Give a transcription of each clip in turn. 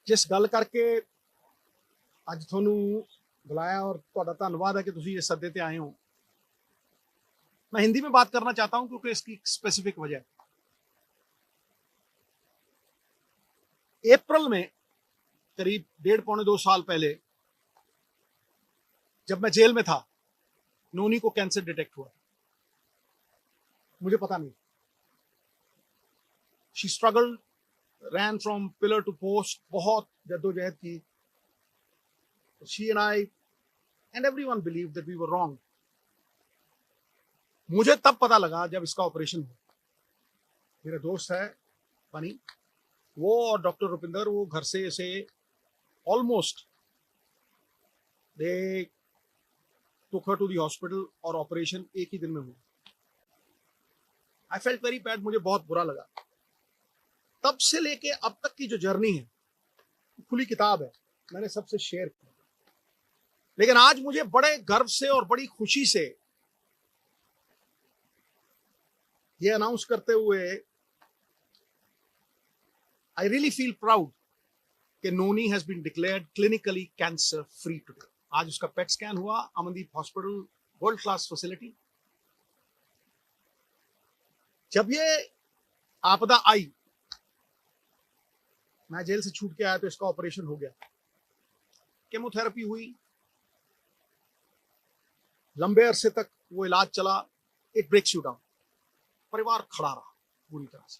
जिस गल करके अज थोनू बुलाया और तुहाडा धन्नवाद है कि तुसीं इस सद्दे ते आए हो। मैं हिंदी में बात करना चाहता हूं क्योंकि इसकी स्पेसिफिक वजह है। अप्रैल में करीब 1.5-2 साल पहले जब मैं जेल में था, नोनी को कैंसर डिटेक्ट हुआ। मुझे पता नहीं। She struggled, ran from pillar to post, बहुत जद्दोजहद की। She and I and everyone believed that we were wrong. मुझे तब पता लगा जब इसका ऑपरेशन हुआ। मेरे दोस्त है बनी, वो और डॉक्टर रुपिंदर, वो घर से इसे almost they took her to the hospital और ऑपरेशन एक ही दिन में हुआ। आई फेल्ट वेरी बैड, मुझे बहुत बुरा लगा। तब से लेके अब तक की जो जर्नी है, खुली किताब है, मैंने सबसे शेयर की। लेकिन आज मुझे बड़े गर्व से और बड़ी खुशी से ये अनाउंस करते हुए आई रियली फील प्राउड कि Noni has been declared clinically cancer free today. आज उसका पेट स्कैन हुआ, Amandeep hospital, world class facility. जब ये आपदा आई, मैं जेल से छूट के आया तो इसका ऑपरेशन हो गया, केमोथेरेपी हुई, लंबे अरसे तक वो इलाज चला। It breaks you down. परिवार खड़ा रहा पूरी तरह से।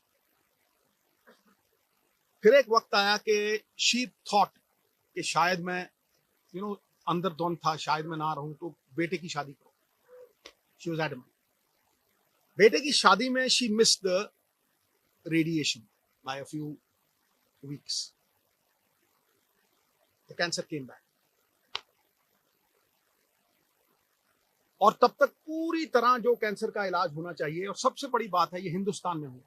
फिर एक वक्त आया कि शी थॉट कि शायद मैं अंदर दौन था, शायद मैं ना रहूं, तो बेटे की शादी करो। She was adamant. बेटे की शादी में she missed the radiation by a few weeks. The cancer came back. और तब तक पूरी तरह जो कैंसर का इलाज होना चाहिए, और सबसे बड़ी बात है ये हिंदुस्तान में हुआ।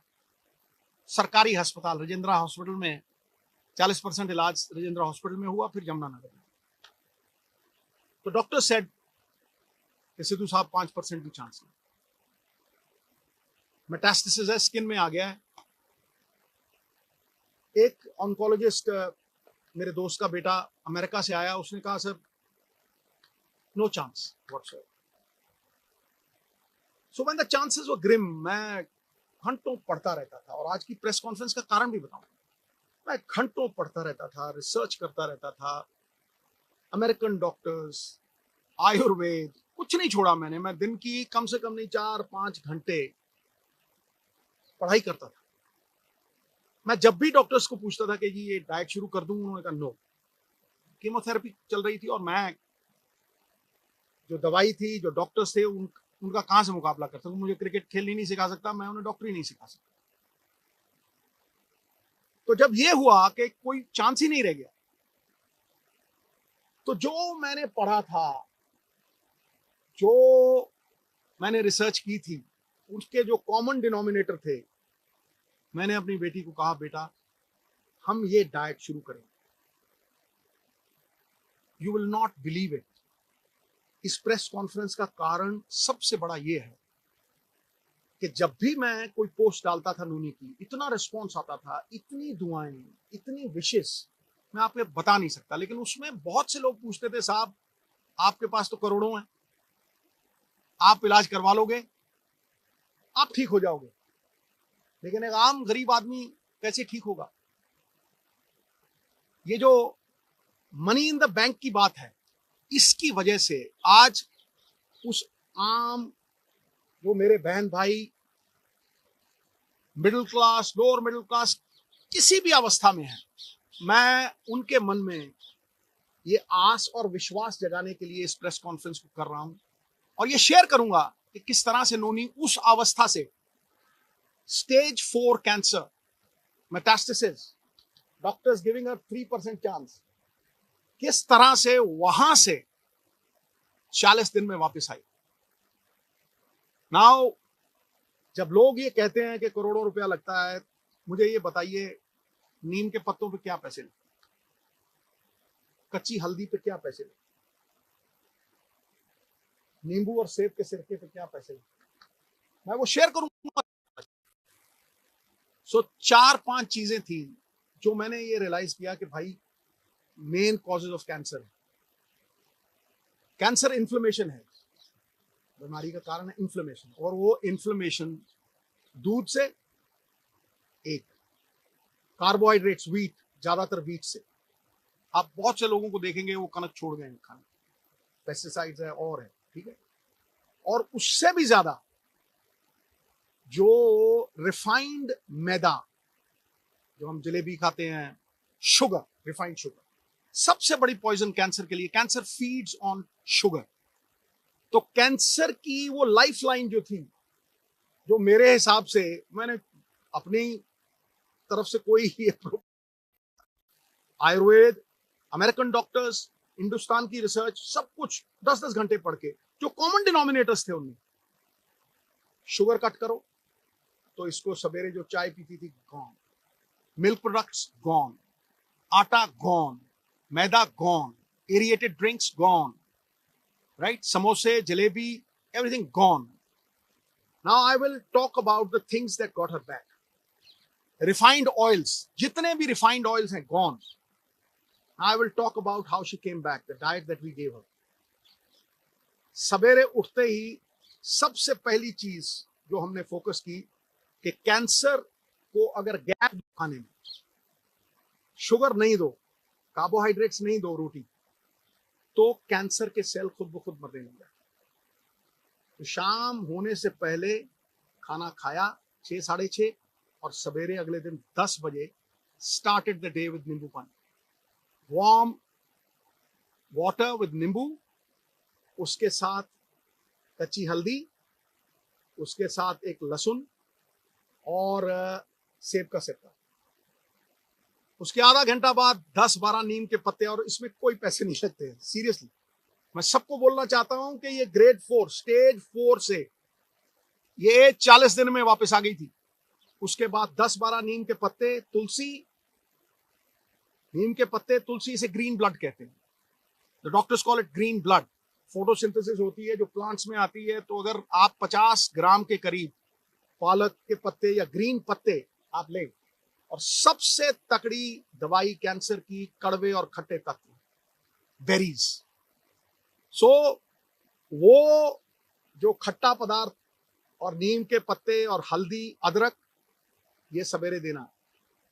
सरकारी अस्पताल राजेंद्रा हॉस्पिटल में 40% इलाज राजेंद्रा हॉस्पिटल में हुआ, फिर यमुनानगर में। तो डॉक्टर सेड कि सिद्धू साहब 5% भी चांस नहीं, मेटास्टेसिस है, स्किन में आ गया है। एक ऑन्कोलॉजिस्ट, मेरे दोस्त का बेटा अमेरिका से आया, उसने कहा sir no chance whatsoever. So when the chances were grim, मैं घंटों पढ़ता रहता था। और आज की प्रेस कॉन्फ्रेंस का कारण भी बताऊं, मैं घंटों पढ़ता रहता था, रिसर्च करता रहता था। अमेरिकन डॉक्टर्स, आयुर्वेद, कुछ नहीं छोड़ा मैंने। मैं दिन की कम से कम नहीं 4-5 घंटे पढ़ाई करता था। मैं जब भी डॉक्टर्स को पूछता था कि जी ये डाइट शुरू कर दूं, उन्होंने कहा नो। कीमोथेरेपी चल रही थी और मैं जो दवाई थी, जो डॉक्टर्स थे, उनका कहां से मुकाबला कर सकूं। मुझे क्रिकेट खेलनी नहीं सिखा सकता, मैं उन्हें डॉक्टरी नहीं सिखा सकता। तो जब ये हुआ कि कोई चांस ही नहीं रह गया, तो जो मैंने पढ़ा था, जो मैंने रिसर्च की थी, उसके जो कॉमन डिनोमिनेटर थे, मैंने अपनी बेटी को कहा बेटा हम ये डाइट शुरू करेंगे। You will not believe it. इस प्रेस कॉन्फ्रेंस का कारण सबसे बड़ा ये है कि जब भी मैं कोई पोस्ट डालता था नूनी की, इतना रिस्पॉन्स आता था, इतनी दुआएं, इतनी विशेष, मैं आपको बता नहीं सकता। लेकिन उसमें बहुत से लोग पूछते थे साहब आपके पास तो करोड़ों हैं, आप इलाज करवा लोगे, आप ठीक हो जाओगे, लेकिन एक आम गरीब आदमी कैसे ठीक होगा। ये जो मनी इन द बैंक की बात है, इसकी वजह से आज उस आम जो मेरे बहन भाई middle class, lower middle class, किसी भी अवस्था में है, मैं उनके मन में ये आस और विश्वास जगाने के लिए इस प्रेस कॉन्फ्रेंस को कर रहा हूं। और ये शेयर करूंगा कि किस तरह से नोनी उस अवस्था से, stage 4 cancer, metastasis, doctors giving her 3% chance, किस तरह से वहां से 40 दिन में वापस आई। नाउ जब लोग ये कहते हैं कि करोड़ों रुपया लगता है, मुझे ये बताइए नीम के पत्तों पे क्या पैसे लगते, कच्ची हल्दी पे क्या पैसे लगते, नींबू और सेब के सिरके पे क्या पैसे लगते, मैं वो शेयर करूंगा। सो 4-5 चीजें थी जो मैंने ये रियलाइज किया कि भाई मेन कॉजेज ऑफ कैंसर है। कैंसर इन्फ्लेमेशन है, बीमारी का कारण है इन्फ्लेमेशन, और वो इन्फ्लेमेशन दूध से, एक कार्बोहाइड्रेट्स, व्हीट, ज्यादातर व्हीट से। आप बहुत से लोगों को देखेंगे वो कनक छोड़ गए खाना, पेस्टिसाइड्स है और है, ठीक है। और उससे भी ज्यादा जो रिफाइंड मैदा, जो हम जलेबी खाते हैं, शुगर, रिफाइंड शुगर, सबसे बड़ी पॉइजन कैंसर के लिए। Cancer feeds on sugar. तो कैंसर की वो लाइफ लाइन जो थी, जो मेरे हिसाब से, मैंने अपनी तरफ से कोई आयुर्वेद, अमेरिकन डॉक्टर्स, हिंदुस्तान की रिसर्च, सब कुछ 10-10 घंटे पढ़ के, जो कॉमन डिनोमिनेटर्स थे उनमें, शुगर कट करो तो इसको सवेरे जो चाय पीती थी गॉन, मिल्क प्रोडक्ट्स गॉन, आटा गॉन, मैदा gone, aerated drinks gone, right, समोसे, jalebi, everything gone. Now I will talk about the things that got her back. Refined oils, जितने भी रिफाइंड ऑयल्स हैं gone. I will talk about how she came back, the diet that we gave her. सवेरे उठते ही सबसे पहली चीज जो हमने फोकस की कि कैंसर को अगर गैप खाने में, शुगर नहीं दो, कार्बोहाइड्रेट्स नहीं दो, रोटी, तो कैंसर के सेल खुद ब खुद मरने लग जाए। तो शाम होने से पहले खाना खाया 6-6:30, और सवेरे अगले दिन 10 बजे स्टार्टेड द डे विद नींबू पानी, वार्म वाटर विद नींबू, उसके साथ कच्ची हल्दी, उसके साथ एक लहसुन और सेब का सिरका। उसके आधा घंटा बाद 10-12 नीम के पत्ते, और इसमें कोई पैसे नहीं लगते हैं, सीरियसली। मैं सबको बोलना चाहता हूं कि ये ग्रेड 4, स्टेज 4 से ये 40 दिन में वापस आ गई थी। उसके बाद 10-12 नीम के पत्ते, तुलसी, नीम के पत्ते, तुलसी, इसे ग्रीन ब्लड कहते हैं। The doctors call it green blood. Photosynthesis होती है जो प्लांट्स में आती है। तो अगर आप 50 ग्राम के करीब पालक के पत्ते या ग्रीन पत्ते आप लें, और सबसे तकड़ी दवाई कैंसर की, कड़वे और खट्टे तत्व, बेरीज। सो वो जो खट्टा पदार्थ और नीम के पत्ते और हल्दी, अदरक, ये सवेरे देना।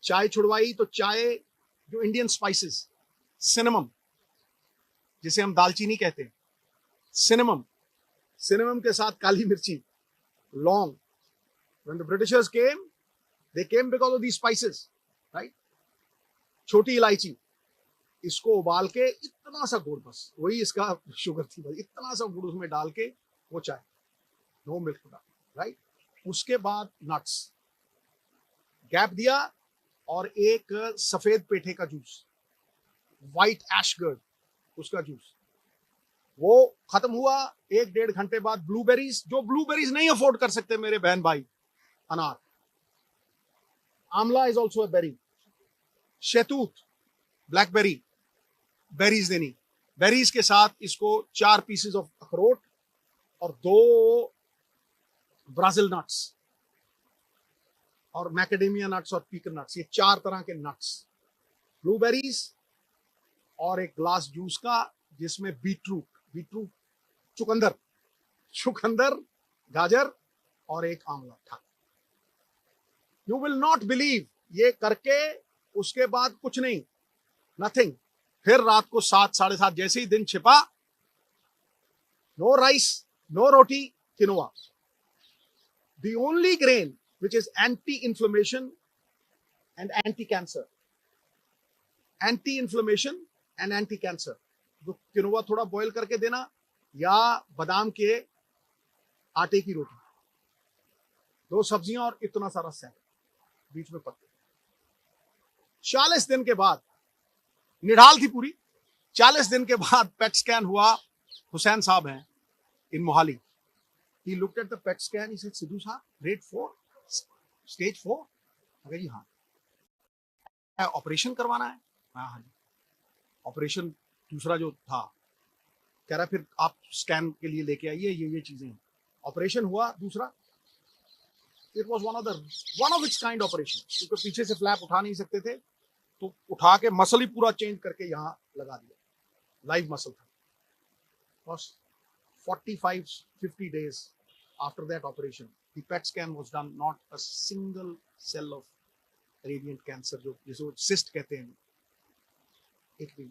चाय छुड़वाई तो चाय, जो इंडियन स्पाइसेस, सिनेमम, जिसे हम दालचीनी कहते हैं, सिनेमम, सिनेमम के साथ काली मिर्ची, लौंग। When the Britishers came, they came because of these spices, right? छोटी इलायची, इसको उबाल के इतना सा गुड़, बस वही इसका शुगर थी, बस इतना सा गुड़ उसमें डाल के वो चाय, नो मिल्क प्रोडक्ट, राइट। उसके बाद नट्स, गैप दिया, और एक सफेद पेठे का जूस, व्हाइट एशगर्ड, उसका जूस, वो खत्म हुआ। 1-1.5 घंटे बाद ब्लूबेरीज, जो ब्लूबेरीज नहीं अफोर्ड कर सकते मेरे बहन भाई, अनार, आंवला इज ऑल्सो अ बेरी, शहतूत, ब्लैकबेरी, बेरीज देनी। बेरीज के साथ इसको 4 पीसेस ऑफ अखरोट और 2 ब्राजील नट्स और मैकेडेमिया नट्स और पीकन नट्स, ये 4 तरह के नट्स, ब्लूबेरीज, और एक ग्लास जूस का जिसमें बीटरूट, चुकंदर, गाजर और एक आंवला था। यू विल नॉट बिलीव, ये करके उसके बाद कुछ नहीं, नथिंग। फिर रात को 7-7:30 जैसे ही दिन छिपा, no rice, no roti, quinoa, the only grain which is anti-inflammation and anti-cancer, anti-inflammation and anti-cancer। तो किनोआ थोड़ा बॉईल करके देना, या बादाम के आटे की रोटी, 2 सब्जियां और इतना सारा सैलड, बीच में पत्ते। 40 दिन के बाद, निढाल थी पूरी, 40 दिन के बाद पेट स्कैन हुआ। हुसैन साहब हैं इन Mohali, he looked at the PET scan, he said, Sidhu साहब, grade 4, स्टेज 4। अगर जी हाँ, ऑपरेशन करवाना है। हाँ जी, ऑपरेशन दूसरा जो था, कह रहा फिर आप स्कैन के लिए लेके आइए, ये चीजें हैं। ऑपरेशन हुआ दूसरा, it was one of its kind operation, क्योंकि पीछे से फ्लैप उठा नहीं सकते थे, तो उठा के मसल ही पूरा चेंज करके यहाँ लगा दिया, लाइव मसल था बस। 45-50 days after that operation, the PET scan was done, not a single cell of radiant cancer, जो जिसको cyst कहते हैं, एक भी।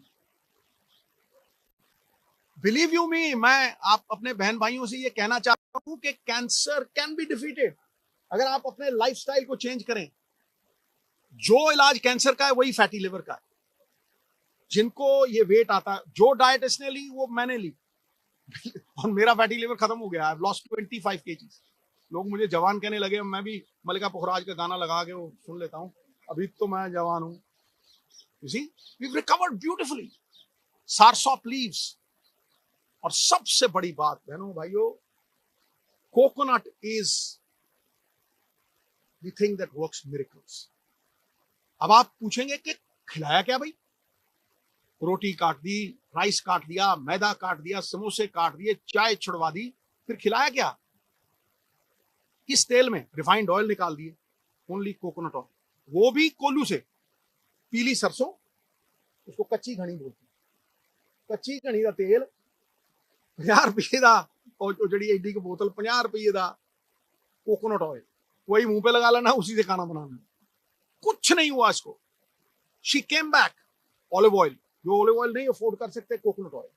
बिलीव यू मी, मैं आप अपने बहन भाइयों से ये कहना चाहता हूं कि कैंसर कैन बी डिफीटेड अगर आप अपने लाइफस्टाइल को चेंज करें। जो इलाज कैंसर का है वही फैटी लिवर का है। जिनको ये वेट आता है, जो डाइट इसने ली वो मैंने ली और मेरा फैटी लिवर खत्म हो गया। I have lost 25 kgs। लोग मुझे जवान कहने लगे, मैं भी मल्लिका पुखराज का गाना लगा के वो सुन लेता हूं, अभी तो मैं जवान हूं। You see, we recovered beautifully, soursop leaves. और सबसे बड़ी बात बहनों भाइयों, coconut is the thing that works miracles. अब आप पूछेंगे कि खिलाया क्या भाई? रोटी काट दी, राइस काट दिया, मैदा काट दिया, समोसे काट दिए, चाय छुड़वा दी, फिर खिलाया क्या? किस तेल में? रिफाइंड ऑयल निकाल दिए, ओनली कोकोनट ऑयल, वो भी कोल्हू से, पीली सरसों, उसको कच्ची घनी बोलती। कच्ची घनी का तेल 50 रुपये का, और जड़ी एडी की बोतल 50 रुपये का कोकोनट ऑयल, वही मुंह पे लगा लेना, उसी से खाना बनाना। कुछ नहीं हुआ इसको। She came back. Olive oil, जो ऑलिव ऑयल नहीं अफोर्ड कर सकते, कोकोनट ऑयल।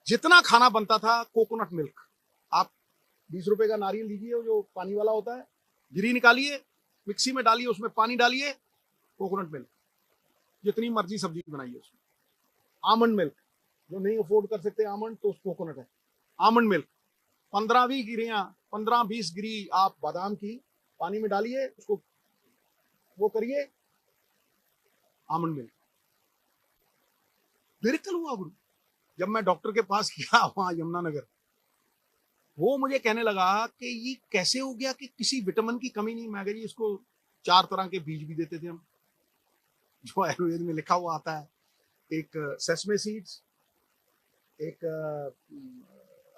जितना खाना बनता था कोकोनट मिल्क। आप 20 रुपए का नारियल लीजिए, जो पानी वाला होता है, गिरी निकालिए, मिक्सी में डालिए, उसमें पानी डालिए, कोकोनट मिल्क, जितनी मर्जी सब्जी बनाइए उसमें। आमंड मिल्क, जो नहीं अफोर्ड कर सकते आमंड, तो कोकोनट है। आमंड मिल्क 15-20 गिरियां, 15-20 गिरी आप बादाम की पानी में डालिए, उसको वो करिए, आमंड मिल्क। मिरेकल हुआ गुरु। जब मैं डॉक्टर के पास गया वहां यमुनानगर, वो मुझे कहने लगा कि ये कैसे हो गया कि किसी विटामिन की कमी नहीं। मैं कहा जी, इसको 4 तरह के बीज भी देते थे हम, जो आयुर्वेद में लिखा हुआ आता है। एक सेसमे सीड्स, एक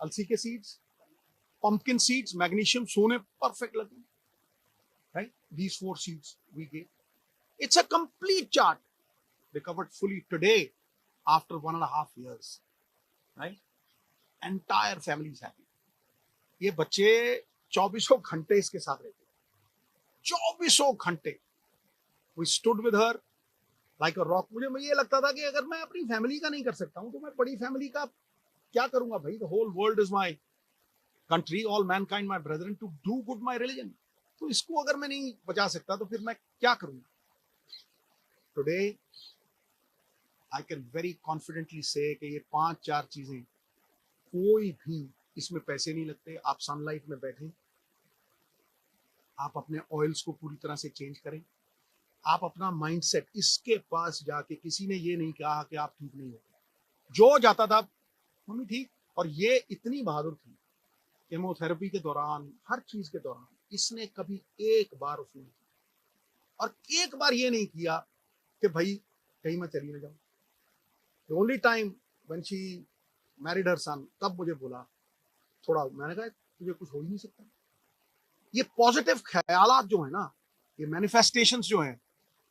अलसी के सीड्स, पंपकिन सीड्स, मैग्नीशियम, सोने परफेक्ट लगे, right? These 4 seeds we gave. It's a complete chart. Recovered fully today after 1.5 years, right? Entire family is happy. ये बच्चे 24 घंटे इसके साथ रहते, 24 घंटे। We stood with her like a rock. मुझे ये लगता था कि अगर मैं अपनी फैमिली का नहीं कर सकता हूं तो मैं बड़ी फैमिली का क्या करूंगा भाई? The whole world is my country, all mankind my brethren, to do good my religion. तो इसको अगर मैं नहीं बचा सकता तो फिर मैं क्या करूंगा? Today I can very confidently say कि ये 5-4 चीजें, कोई भी इसमें पैसे नहीं लगते। आप सनलाइट में बैठे, आप अपने ऑयल्स को पूरी तरह से चेंज करें, आप अपना माइंडसेट, इसके पास जाके किसी ने ये नहीं कहा कि आप ठीक नहीं होते। जो जाता था, मम्मी ठीक। और ये इतनी बहादुर थी, केमोथेरेपी के दौरान, हर चीज के दौरान इसने कभी एक बार उसने, और एक बार ये नहीं किया कि भाई कहीं मैं चली ना जाऊं। The only time when she married her son, तब मुझे बोला थोड़ा, मैंने कहा तुझे कुछ हो ही नहीं सकता। ये पॉजिटिव ख्यालात जो है ना, ये मैनिफेस्टेशंस जो हैं,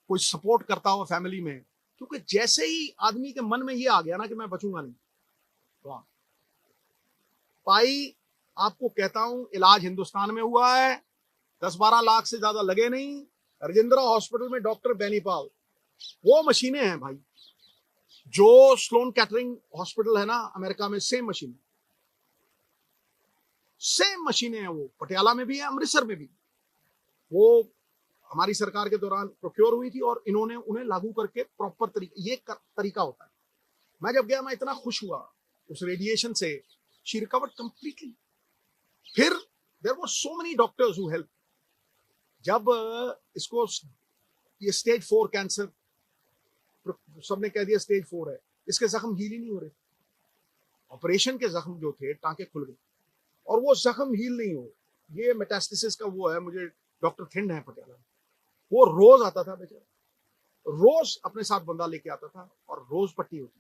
कोई सपोर्ट करता हो फैमिली में, क्योंकि जैसे ही आदमी के मन में ये आ गया ना कि मैं बचूंगा नहीं, तो पाई आपको कहता हूं, इलाज हिंदुस्तान में हुआ है, 10-12 लाख से ज्यादा लगे नहीं। राजेंद्रा हॉस्पिटल में डॉक्टर बेनीपाल, वो मशीनें हैं भाई, जो स्लोन कैटरिंग हॉस्पिटल है ना अमेरिका में, सेम मशीनें हैं। वो पटियाला में भी है, अमृतसर में भी। वो हमारी सरकार के दौरान प्रोक्योर हुई थी और इन्होंने उन्हें लागू करके प्रॉपर तरीका होता है। मैं जब गया, मैं इतना खुश हुआ उस रेडिएशन से। She recovered completely. फिर there were so many doctors who help. जब इसको ये स्टेज 4 कैंसर, सबने कह दिया स्टेज 4 है, इसके जख्म हील ही नहीं हो रहे। ऑपरेशन के जख्म जो थे, टांके खुल गए और वो जख्म हील नहीं हो। ये मेटास्टेसिस का वो है। मुझे डॉक्टर थिंड है पटियाला, वो रोज आता था बेचारा, रोज अपने साथ बंदा लेके आता था और रोज पट्टी होती।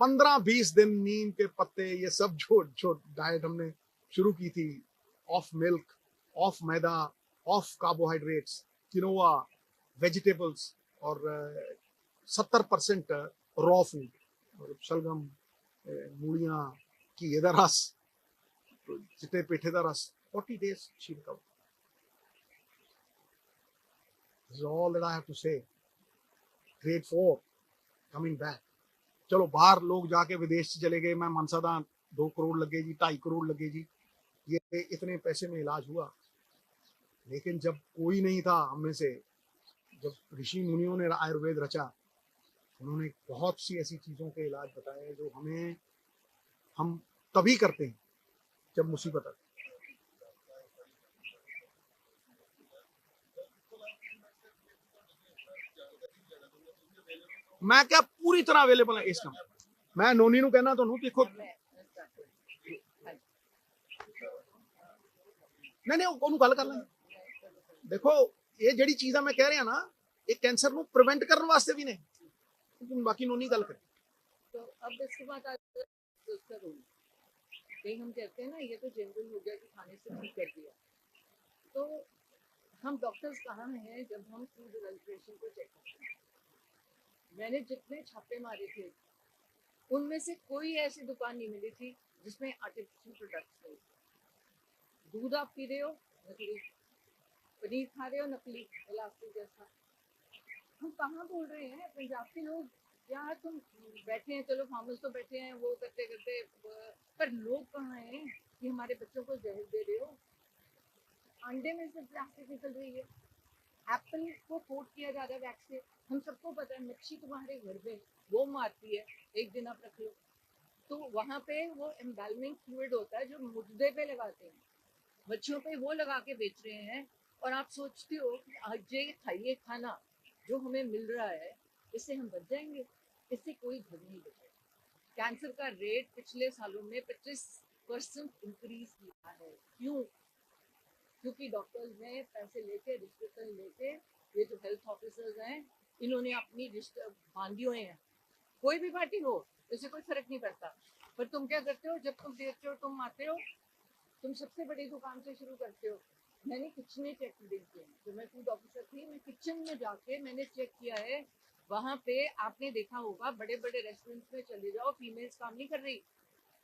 15-20 दिन नीम के पत्ते, ये सब जो डाइट हमने शुरू की थी, of milk, of maida, of carbohydrates, quinoa, vegetables और 70% रॉ फूड, और शलगम, मूलियाँ की ਇਹਦਾ रस, चिट्टे पेठे का रस, 40 days she recovered. This is all that I have to say. Grade 4 coming back. चलो बाहर लोग जाके विदेश चले गए, मैं मन सकदा 2 करोड़ लगे जी, 2.5 करोड़ लगे जी, ये इतने पैसे में इलाज हुआ। लेकिन जब कोई नहीं था हम में से, जब ऋषि मुनियों ने आयुर्वेद रचा, उन्होंने बहुत सी ऐसी चीज़ों के इलाज बताए जो हम तभी करते हैं जब मुसीबत आती है। मैं क्या पूरी तरह अवेलेबल है इस काम। मैं नोनी ਨੂੰ कहना ਤੁਹਾਨੂੰ ਦੇਖੋ, नहीं ਉਹਨੂੰ ਗੱਲ ਕਰ ਲਾਂਗੇ। देखो ये ਜਿਹੜੀ ਚੀਜ਼ਾਂ मैं कह रहा ना, ये कैंसर ਨੂੰ प्रिवेंट ਕਰਨ ਵਾਸਤੇ ਵੀ ਨੇ। बाकी नोनी ਗੱਲ करे। तो अब इसके बाद कहीं हम कहते हैं ना ये तो जनरल हो गया कि खाने से ठीक कर दिया, तो हम डॉक्टर्स कहाँ हैं जब हम फूड एडल्ट्रेशन को चेक करते हैं। मैंने जितने छापे मारे थे उनमें से कोई ऐसी दुकान नहीं मिली थी जिसमें आर्टिफिशियल प्रोडक्ट्स थे। दूध आप पी रहे हो नकली, पनीर खा रहे हो नकली इलास्टिक जैसा। हम कहाँ बोल रहे हैं पंजाब के लोग, यार तुम बैठे हैं, चलो फार्मर्स तो बैठे हैं वो करते करते, पर लोग कहाँ हैं कि हमारे बच्चों को जहर दे रहे हो। अंडे में से प्लास्टिक निकल रही है, एप्पल को कोट किया जा रहा है वैक्स से। हम सबको पता है मच्छी तुम्हारे घर में वो मारती है, एक दिन आप रख लो तो वहाँ पे वो एम्बेलमिंग फ्लूइड होता है जो मुर्दे पे लगाते हैं, मच्छियों पे वो लगा के बेच रहे हैं। और आप सोचते हो कि आज ये खाइए खाना जो हमें मिल रहा है, इससे हम बच जाएंगे। इससे कोई घर नहीं बचेगा। कैंसर का रेट पिछले सालों में 25% इंक्रीज किया है। क्यों? क्योंकि डॉक्टर्स ने पैसे लेके, रिश्वत लेके, ये जो हेल्थ ऑफिसर्स हैं इन्होंने अपनी रिश्ते बांधी हुए हैं। कोई भी पार्टी हो इससे कोई फर्क नहीं पड़ता, पर तुम क्या करते हो, जब तुम देखते हो तुम आते हो, तुम सबसे बड़ी दुकान से शुरू करते हो। मैंने किचने चेक किए, जब मैं फूड ऑफिसर थी मैं किचन में जाके मैंने चेक किया है। वहाँ पे आपने देखा होगा बड़े बड़े रेस्टोरेंट्स में चले जाओ, फीमेल्स काम नहीं कर रही,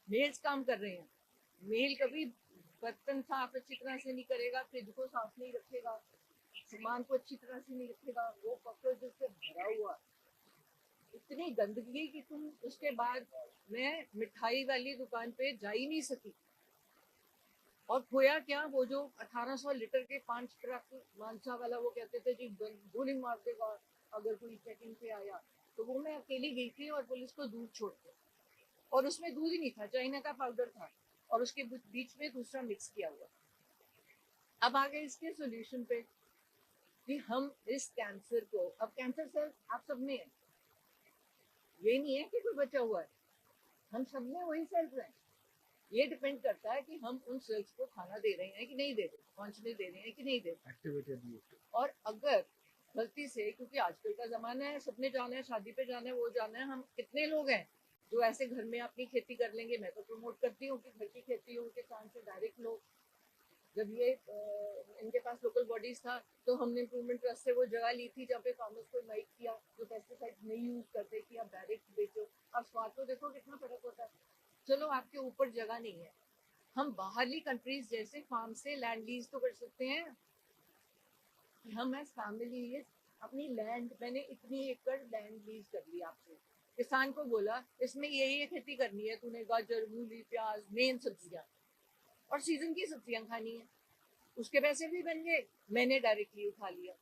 मेल्स काम कर रहे हैं। मेल कभी बर्तन साफ अच्छी तरह से नहीं करेगा, फ्रिज को साफ नहीं रखेगा, सामान को अच्छी तरह से नहीं रखेगा, वो कॉकरोचेस से भरा हुआ, इतनी गंदगी कि तुम उसके बाद मैं मिठाई वाली दुकान पे जा ही नहीं सकी। और खोया क्या, वो जो 1800 लीटर के 5 ट्रक मानसा वाला, वो कहते थे जी गोली मार देगा अगर कोई चेकिंग पे आया, तो वो मैं अकेली गई थी और पुलिस को दूध छोड़ के, और उसमें दूध ही नहीं था, चाइना का पाउडर था और उसके बीच में दूसरा मिक्स किया हुआ। अब आ गए इसके सोल्यूशन पे कि हम इस कैंसर को, अब कैंसर सेल्स आप सब में है, ये नहीं है कि कोई बचा हुआ है, हम सब में वही सेल्स हैं। ये डिपेंड करता है कि हम उन सेल्स को खाना दे रहे हैं कि नहीं दे रहे, पहुंचने दे रहे हैं कि नहीं दे रहे। और अगर गलती से, क्योंकि आजकल का जमाना है, सबने जाना है, शादी पे जाना है, वो जाना है, हम कितने लोग हैं जो ऐसे घर में अपनी खेती कर लेंगे। मैं तो प्रमोट करती हूँ कि घर की खेती हो, किसान से डायरेक्ट लो। जब ये इनके पास लोकल बॉडीज था तो हमने इम्प्रूवमेंट ट्रस्ट से वो जगह ली थी जहाँ पे फार्मर्स को इनवाइट किया जो पेस्टिसाइड नहीं यूज करते कि आप डायरेक्ट बेचो। अब स्वाद तो देखो कितना फर्क होता है। चलो आपके ऊपर जगह नहीं है, हम बाहरली कंट्रीज जैसे फार्म से लैंड लीज तो कर सकते हैं। हम एज फैमिली अपनी लैंड, मैंने इतनी एकड़ लैंड लीज कर ली आपसे, किसान को बोला इसमें ये खेती करनी है, तूने गाजर, मूली, प्याज, मेन सब्जियां और सीजन की सब्जियां खानी है, उसके पैसे भी बन गए, मैंने डायरेक्टली उठा लिया।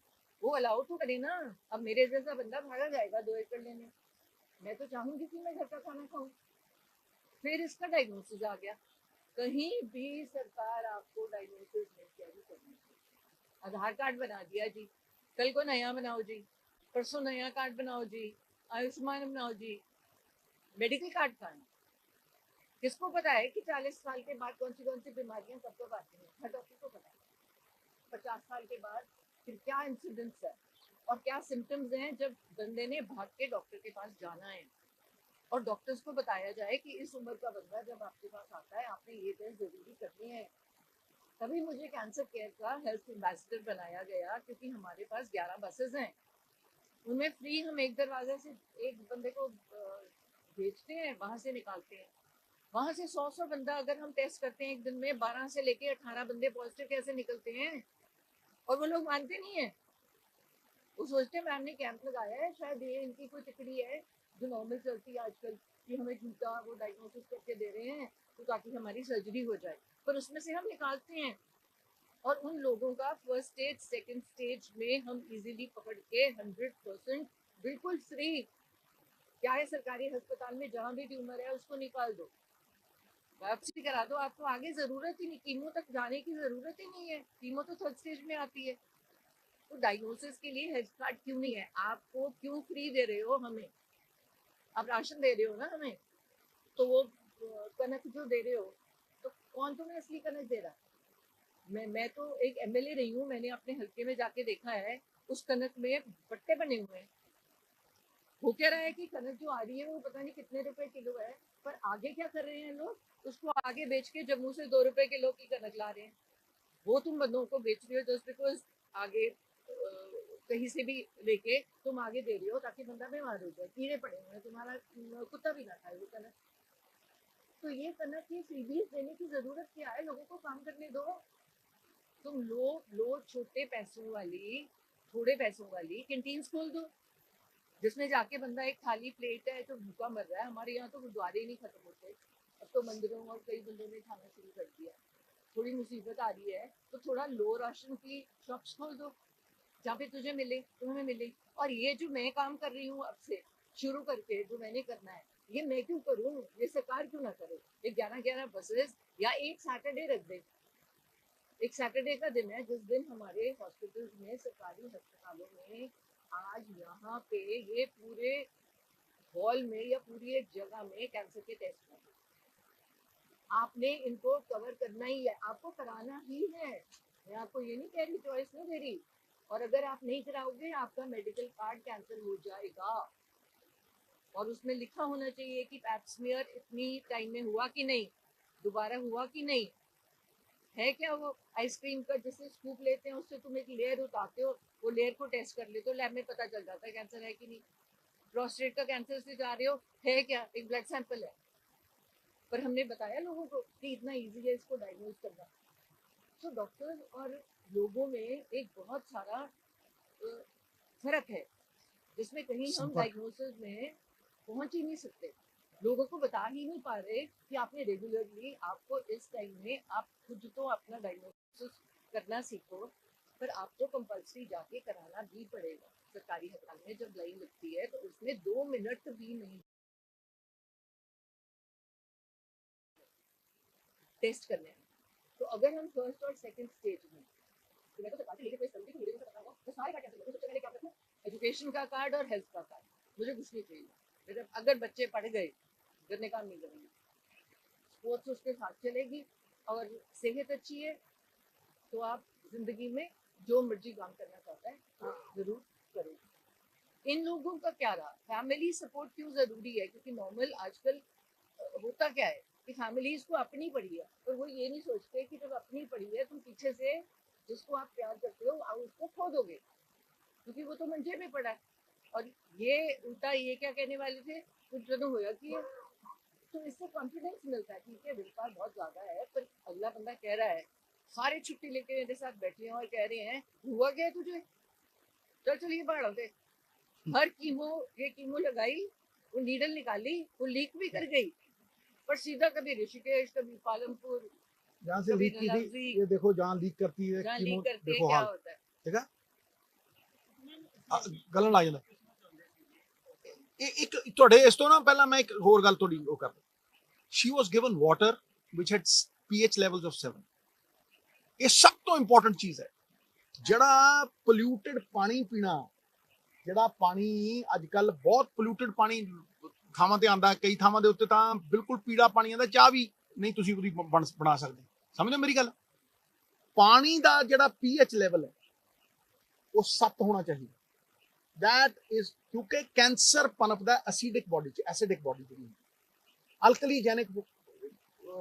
वो अलाउ तो करे ना। अब मेरे जैसा बंदा भागा जाएगा 2 एकड़ लेने, मैं तो चाहूंगी कि मैं घर का खाना खाऊं। फिर इसका डायग्नोसिस आ गया, कहीं भी सरकार आपको डायग्नोसिस नहीं कैरी करनी। आधार कार्ड बना दिया जी, कल को नया बनाओ जी, परसों नया कार्ड बनाओ जी, आयुष्मान बनाओ जी, मेडिकल कार्ड कहाँ है? किसको पता है कि 40 साल के बाद कौन सी बीमारियां कब कब आती हैं? हर डॉक्टर को पता है। 50 साल के बाद फिर क्या इंसिडेंट्स है और क्या सिम्टम्स हैं जब बंदे ने भाग के डॉक्टर के पास जाना है। और डॉक्टर्स को बताया जाए कि इस उम्र का बंदा जब आपके पास आता है आपने ये टेस्ट जरूरी करने हैं। तभी मुझे कैंसर केयर का हेल्थ एम्बेसडर बनाया गया, क्योंकि हमारे पास 11 बसेस हैं, उनमें फ्री हम एक दरवाजे से एक बंदे को भेजते हैं, वहां से निकालते हैं। वहां से 100 बंदा अगर हम टेस्ट करते हैं एक दिन में, 12 से लेके 18 बंदे पॉजिटिव कैसे निकलते हैं, और वो लोग मानते नहीं है। वो सोचते हैं मैम ने कैंप लगाया है, शायद ये इनकी कोई टिकड़ी है जो नॉर्मल चलती है आजकल, कि हमें झूठा वो डायग्नोसिस करके दे रहे हैं तो ताकि हमारी सर्जरी हो जाए, पर उसमें से हम निकालते हैं। और उन लोगों का फर्स्ट स्टेज सेकंड स्टेज में हम इजीली पकड़ के 100% बिल्कुल फ्री, क्या है सरकारी अस्पताल में जहां भी ट्यूमर है उसको निकाल दो, वापसी करा दो, आपको आगे जरूरत ही नहीं, कीमो तक जाने की जरूरत ही नहीं है, कीमो तो थर्ड स्टेज में आती है। तो डायग्नोसिस के लिए हेल्थ कार्ड क्यों नहीं है, आपको क्यों फ्री दे रहे हो हमें, आप राशन दे रहे हो ना हमें, तो वो कनक जो दे रहे हो, तो कौन तुम्हें असली कनक दे रहा है? मैं तो एक एमएलए रही हूँ, मैंने अपने हल्के में जाके देखा है, उस कनक में पट्टे बने हुए हैं। वो कह रहा है कि कनक जो आ रही है वो पता नहीं कितने रुपए किलो है, पर आगे क्या कर रहे हैं लोग, उसको आगे बेच के जम्मू से 2 रुपए किलो की कनक ला रहे हैं। वो तुम बंदों को बेच रहे हो जस्ट बिकॉज आगे कहीं से भी लेके तुम आगे दे रहे हो ताकि बंदा बीमार हो जाए, कीड़े पड़े हुए हैं, तुम्हारा कुत्ता भी ना खाए वो कनक। तो ये कनक की फ्रीबीज देने की जरूरत क्या है, लोगों को काम करने दो। तुम लो छोटे पैसों वाली, थोड़े पैसों वाली कैंटीन खोल दो, जिसमें जाके बंदा एक थाली प्लेट है तो भूखा मर रहा है। हमारे यहाँ तो गुरुद्वारे ही नहीं खत्म होते, अब तो मंदिरों और कई बंदों ने खाना शुरू कर दिया। थोड़ी मुसीबत आ रही है तो थोड़ा लो राशन की शॉप्स खोल दो, जहाँ पे तुझे मिले तुम्हें मिले। और ये जो मैं काम कर रही हूँ अब से शुरू करके, जो मैंने करना है, ये मैं क्यों करूँ, ये सरकार क्यों ना करे। ये 11 बसेस या एक सैटरडे रख दे, एक सैटरडे का दिन है जिस दिन हमारे हॉस्पिटल्स में, सरकारी अस्पतालों में, आज यहाँ पे ये पूरे हॉल में या पूरी एक जगह में कैंसर के टेस्ट होंगे। आपने इनको कवर करना ही है, आपको कराना ही है। मैं आपको ये नहीं कह रही, चॉइस नहीं दे रही। और अगर आप नहीं कराओगे आपका मेडिकल कार्ड कैंसिल हो जाएगा, और उसमें लिखा होना चाहिए कि पैप्समियर इतनी टाइम में हुआ कि नहीं, दोबारा हुआ कि नहीं। है क्या वो आइसक्रीम का जिससे स्कूप लेते हैं उससे तुम एक लेयर उतारते हो, वो लेयर को टेस्ट कर लेते हो, लैब में पता चल जाता है कैंसर है कि नहीं। प्रोस्टेट का कैंसर से जा रहे हो, है क्या, एक ब्लड सैंपल है, पर हमने बताया लोगों को कि इतना इजी है इसको डायग्नोज करना। तो डॉक्टर्स और लोगों में एक बहुत सारा फर्क है, जिसमें कहीं हम डायग्नोसिस में पहुंच ही नहीं सकते, लोगों को बता ही नहीं पा रहे कि आपने रेगुलरली, आपको इस टाइम में आप खुद तो अपना डायग्नोसिस करना सीखो, पर आपको कंपल्सरी जाके कराना भी पड़ेगा। सरकारी अस्पताल में जब लाइन लगती है तो उसमें 2 मिनट भी नहीं टेस्ट करने हैं। तो अगर हम फर्स्ट और सेकंड स्टेज में, तो मैं तो सरकार से लेके कोई समझी तो मुझे तो पता होगा, तो सारे कार्ड कैंसिल, सबसे पहले क्या रखूं, एजुकेशन का कार्ड और हेल्थ का कार्ड, मुझे कुछ नहीं चाहिए। फिर अगर बच्चे पढ़ गए, घर ने काम नहीं करेंगे, स्पोर्ट्स उसके साथ चलेगी, और सेहत अच्छी है तो आप जिंदगी में जो मर्जी काम करना चाहता है वो जरूर करेगी। इन लोगों का क्या रहा, फैमिली सपोर्ट क्यों जरूरी है, क्योंकि नॉर्मल आजकल होता क्या है कि फैमिलीज को अपनी पड़ी है, पर वो ये नहीं सोचते कि जब अपनी पड़ी है तुम पीछे से जिसको आप प्यार करते हो उसको खो दोगे, क्योंकि वो तो मंजे में पड़ा है। और ये उल्टा ये क्या कहने वाले थे, कुछ जो होया कि, तो इससे कॉन्फिडेंस मिलता है, ठीक है विस्तार बहुत ज्यादा है, पर अगला बंदा कह रहा है, सारे छुट्टी लेके मेरे साथ बैठे हैं और कह रहे हैं हुआ क्या है तुझे, चल चल ये बाढ़ होते, हर कीमो, ये कीमो लगाई, वो नीडल निकाली, वो लीक भी कर गई, पर सीधा कभी ऋषिकेश, कभी पालमपुर, जहाँ से कभी लीक की थी, डलहौजी, ये देखो जहाँ लीक करती है जहाँ कीमो, लीक करती है देखो क्या हाल, होता है। ठीक है, गलन ਲੱਗ ਜਾਂਦਾ। ਇੱਕ ਤੁਹਾਡੇ ਇਸ ਤੋਂ ਨਾ ਪਹਿਲਾਂ ਮੈਂ ਇੱਕ ਹੋਰ ਗੱਲ ਤੁਹਾਡੀ ਉਹ ਕਰ, she was given water which had pH levels of 7। ਇਹ ਸਭ ਤੋਂ ਇੰਪੋਰਟੈਂਟ ਚੀਜ਼ ਹੈ, ਜਿਹੜਾ ਪੋਲਿਊਟਡ ਪਾਣੀ ਪੀਣਾ, ਜਿਹੜਾ ਪਾਣੀ ਅੱਜ ਕੱਲ ਬਹੁਤ ਪੋਲਿਊਟਡ ਪਾਣੀ ਥਾਵਾਂ ਤੇ ਆਂਦਾ, ਕਈ ਥਾਵਾਂ ਦੇ ਉੱਤੇ ਤਾਂ ਬਿਲਕੁਲ ਪੀਲਾ ਪਾਣੀ ਆਂਦਾ, ਚਾਹ ਵੀ ਨਹੀਂ ਤੁਸੀਂ ਉਹਦੀ ਬਣਾ ਸਕਦੇ, ਸਮਝੋ ਮੇਰੀ ਗੱਲ। ਪਾਣੀ ਦਾ ਜਿਹੜਾ ਪੀਐਚ ਲੈਵਲ ਹੈ ਉਹ 7 ਹੋਣਾ ਚਾਹੀਦਾ, that is ਕਿਉਂਕਿ ਕੈਂਸਰ ਪਨਪਦਾ ਐਸਿਡਿਕ ਬੋਡੀ ਚ, ਐਸਿਡਿਕ ਬੋਡੀ ਚ, ਅਲਕਲੀਜੈਨਿਕ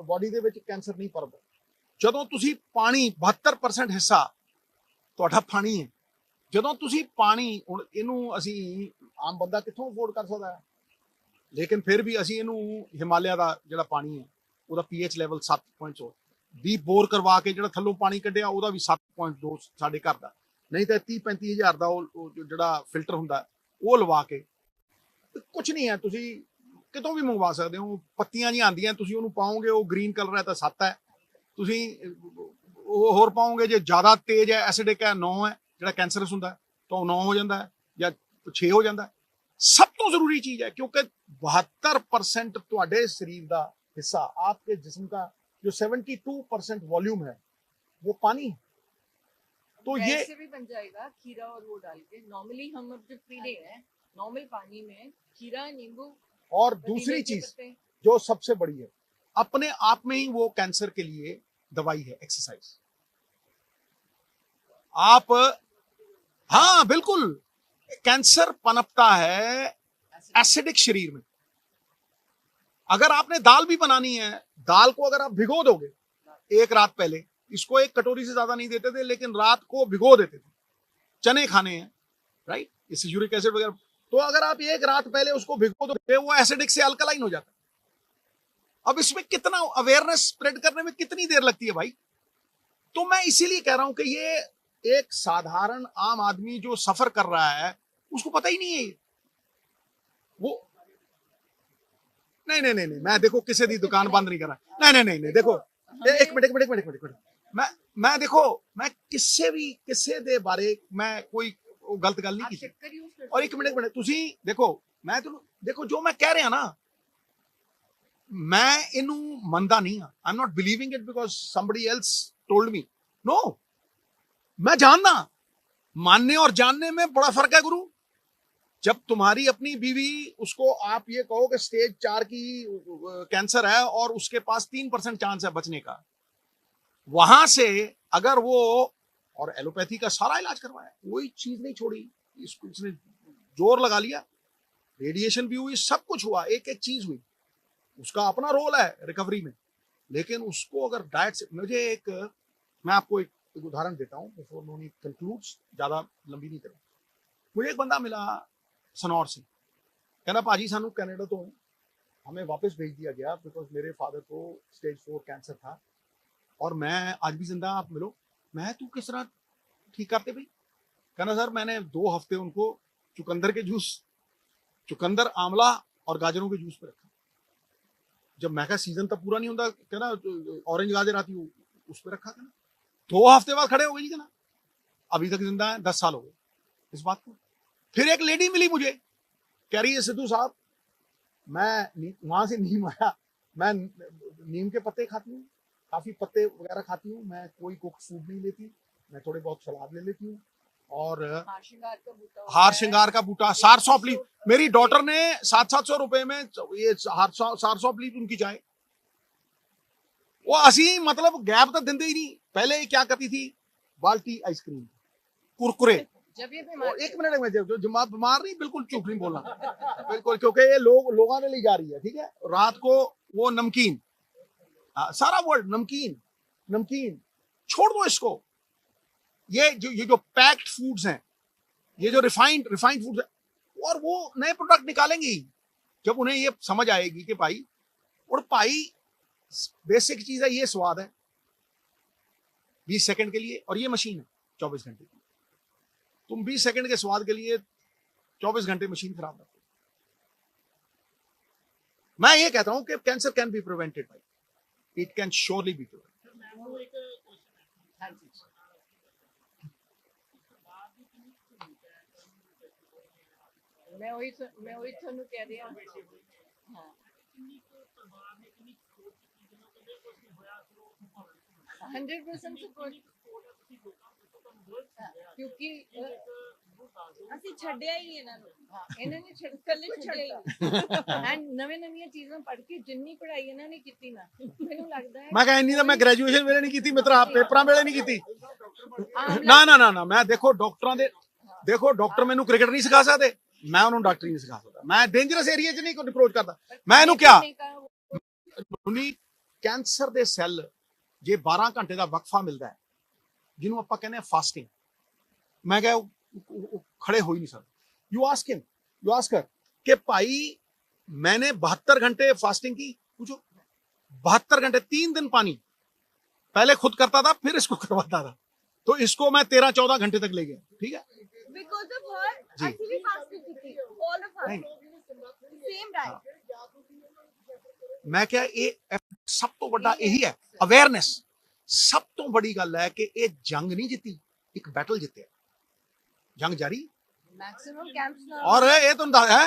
ਬੋਡੀ ਦੇ ਵਿੱਚ ਕੈਂਸਰ ਨਹੀਂ ਪਨਪਦਾ। ਜਦੋਂ ਤੁਸੀਂ ਪਾਣੀ 72% ਹਿੱਸਾ ਤੁਹਾਡਾ ਪਾਣੀ ਹੈ, ਜਦੋਂ ਤੁਸੀਂ ਪਾਣੀ, ਹੁਣ ਇਹਨੂੰ ਅਸੀਂ ਆਮ ਬੰਦਾ ਕਿੱਥੋਂ ਅਫੋਰਡ ਕਰ ਸਕਦਾ ਹੈ, ਲੇਕਿਨ ਫਿਰ ਵੀ ਅਸੀਂ ਇਹਨੂੰ ਹਿਮਾਲਿਆ ਦਾ ਜਿਹੜਾ ਪਾਣੀ ਹੈ ਉਹਦਾ ਪੀਐਚ ਲੈਵਲ 7.4 ਡੀਪ ਬੋਰ ਕਰਵਾ ਕੇ ਜਿਹੜਾ ਥੱਲੋਂ ਪਾਣੀ ਕੱਢਿਆ ਉਹਦਾ ਵੀ 7.2 ਸਾਡੇ ਘਰ ਦਾ, ਨਹੀਂ ਤਾਂ 30-35 ਹਜ਼ਾਰ ਦਾ ਉਹ ਜਿਹੜਾ ਫਿਲਟਰ ਹੁੰਦਾ ਉਹ ਲਵਾ ਕੇ ਕੁਝ ਨਹੀਂ ਹੈ। ਤੁਸੀਂ ਕਿਤੋਂ ਵੀ ਮੰਗਵਾ ਸਕਦੇ ਹੋ, ਪੱਤੀਆਂ ਜੀ ਆਉਂਦੀਆਂ, ਤੁਸੀਂ ਉਹਨੂੰ ਪਾਓਗੇ ਉਹ ਗ੍ਰੀਨ ਕਲਰ ਹੈ ਤਾਂ 7 ਹੈ, ਤੁਸੀਂ ਉਹ ਹੋਰ ਪਾਓਗੇ ਜੇ ਜ਼ਿਆਦਾ ਤੇਜ਼ ਹੈ ਐਸਿਡਿਕ ਹੈ 9 ਹੈ, ਜਿਹੜਾ ਕੈਂਸਰਸ ਹੁੰਦਾ ਤਾਂ ਉਹ 9 ਹੋ ਜਾਂਦਾ ਹੈ ਜਾਂ 6 ਹੋ ਜਾਂਦਾ ਹੈ। ਸਭ ਤੋਂ ਜ਼ਰੂਰੀ ਚੀਜ਼ ਹੈ क्योंकि 72% ਤੁਹਾਡੇ ਸਰੀਰ ਦਾ हिस्सा, आपके जिस्म का जो 72% वॉल्यूम है वो पानी है। तो ये वैसे भी बन जाएगा खीरा और वो डाल के। नॉर्मली हम अब जब पी रहे हैं नॉर्मल पानी में खीरा, नींबू और दूसरी चीज जो सबसे बड़ी है, अपने आप में ही वो कैंसर के लिए दवाई है, एक्सरसाइज। आप, हाँ बिल्कुल, कैंसर पनपता है एसिडिक शरीर में। अगर आपने दाल भी बनानी है, दाल को अगर आप भिगो दोगे एक रात पहले, इसको एक कटोरी से ज्यादा नहीं देते थे लेकिन रात को भिगो देते थे, चने खाने हैं राइट, इससे यूरिक एसिड वगैरह, तो अगर आप एक रात पहले उसको भिगो दोगे वो एसिडिक से अल्कलाइन हो जाता है। अब इसमें कितना अवेयरनेस स्प्रेड करने में कितनी देर लगती है भाई। तो मैं इसीलिए कह रहा हूं कि ये एक साधारण आम आदमी जो सफर कर रहा है उसको पता ही नहीं है वो। नहीं नहीं नहीं नहीं, मैं देखो किसी दी दुकान बंद नहीं कर रहा, नहीं नहीं नहीं नहीं, देखो एक मिनट मैं देखो मैं किसे दे बारे मैं कोई गलत गल नहीं की। और एक मिनट तुसी देखो, मैं तो देखो जो मैं कह रहा ना, मैं इनू मनदा नहीं हां, I am not believing it because somebody else told me, no, मैं जानना, मानने और जानने में बड़ा फर्क है गुरु। जब तुम्हारी अपनी बीवी, उसको आप ये कहो कि स्टेज 4 की कैंसर है और उसके पास 3% चांस है बचने का, वहां से अगर वो, और एलोपैथी का सारा इलाज करवाया, कोई चीज नहीं छोड़ी, इसने जोर लगा लिया, रेडिएशन भी हुई, सब कुछ हुआ, एक एक चीज हुई, उसका अपना रोल है रिकवरी में, लेकिन उसको अगर डाइट से, मुझे एक, मैं आपको एक उदाहरण देता हूं बिफोर नोनी कंक्लूड्स, ज्यादा लंबी नहीं करूं। मुझे एक बंदा मिला सनौर से, कहना भाजी सानू कनाडा तो हमें वापस भेज दिया गया बिकॉज मेरे फादर को स्टेज 4 कैंसर था और मैं आज भी जिंदा, आप मिलो। मैं, तू किस तरह ठीक करते भाई? कहना सर मैंने 2 हफ्ते उनको चुकंदर के जूस, चुकंदर, आंवला और गाजरों के जूस पे रखा। जब मैं कहा सीजन तब पूरा नहीं होता, कहना ऑरेंज गाजर आती हो उस पर रखा, कहना 2 हफ्ते बाद खड़े हो गए जी, कहना अभी तक जिंदा है, 10 साल हो गए इस बात को। फिर एक लेडी मिली मुझे, कह रही है सिद्धू साहब मैं वहां से नीम आया, मैं नीम के पत्ते खाती हूँ, काफी पत्ते वगैरह खाती हूँ, मैं कोई कुक फूड नहीं लेती, मैं थोड़े बहुत सलाद ले लेती हूँ, और हार श्रृंगार का बूटा, 700 लीफ, मेरी डॉटर ने 700 रुपए में ये 700 लीफ उनकी चाय, वो असी मतलब गैप तो देंदे ही नहीं। पहले क्या करती थी, बाल्टी आइसक्रीम, कुरकुरे, जब ये एक मिनट में, जो बीमार नहीं, बिल्कुल चुप नहीं बोलना बिल्कुल, क्योंकि ये लोगों ने ली जा रही है, ठीक है। रात को वो नमकीन, सारा वर्ड नमकीन छोड़ दो इसको। ये जो पैक्ड फूड्स हैं, ये जो रिफाइंड फूड्स है, और वो नए प्रोडक्ट निकालेंगी जब उन्हें ये समझ आएगी कि भाई, और भाई बेसिक चीज है, ये स्वाद है 20 सेकंड के लिए, और ये मशीन है 24 घंटे की। तुम 20 सेकंड के स्वाद के लिए 24 घंटे मशीन खराब रखो। मैं ये कहता हूं कि कैंसर कैन बी प्रिवेंटेड भाई, it can surely be prevented. मैं वही ਤੁਹਾਨੂੰ कह रही हूं। हाँ 100% सपोर्ट, क्योंकि ਅਸੀਂ ਛੱਡਿਆ ਹੀ ਇਹਨਾਂ ਨੂੰ, हाँ इन्हों ने ਕੱਲੇ ਛੱਡਿਆ ਹੀ ਨਹੀਂ। एंड नवी चीज़ां पढ़ के जिन्नी पढ़ाई इन्हों ने की ना, मैनू लगता है मैं कहा इन्नी तो मैं ग्रेजुएशन वेले नहीं की, मित्रा पेपरां वेले नहीं की। ना ना ना ना, मैं देखो डॉक्टरां दे, देखो डॉक्टर मैनू क्रिकेट नहीं सिखा सकते, मैं उन्होंने डॉक्टरी नहीं सिखा सकता, मैं डेंजरस एरिया च नहीं अप्रोच करता। मैं इनू क्या कैंसर दे सैल ਜੇ 12 ਘੰਟੇ ਦਾ ਵਕਫਾ ਮਿਲਦਾ ਹੈ ਜਿਹਨੂੰ ਆਪਾਂ ਕਹਿੰਦੇ ਆ ਫਾਸਟਿੰਗ, ਮੈਂ ਕਿਹਾ ਉਹ ਖੜੇ ਹੋ ही नहीं सकते। यू आस्क कर कि भाई मैंने 72 घंटे फास्टिंग की, पूछो 72 घंटे 3 दिन पानी, पहले खुद करता था फिर इसको करवाता था, तो इसको मैं 13-14 घंटे तक ले गया, ठीक है। Because of her, ji. actually fasted थी, all of us, नहीं। same right। मैं क्या ये सब तो बड़ा यही है अवेयरनेस। सब तो बड़ी गल है कि ये जंग नहीं जीती, एक बैटल जीते, जंग जारी मैक्सिमम कैंप्स ना और ये तो है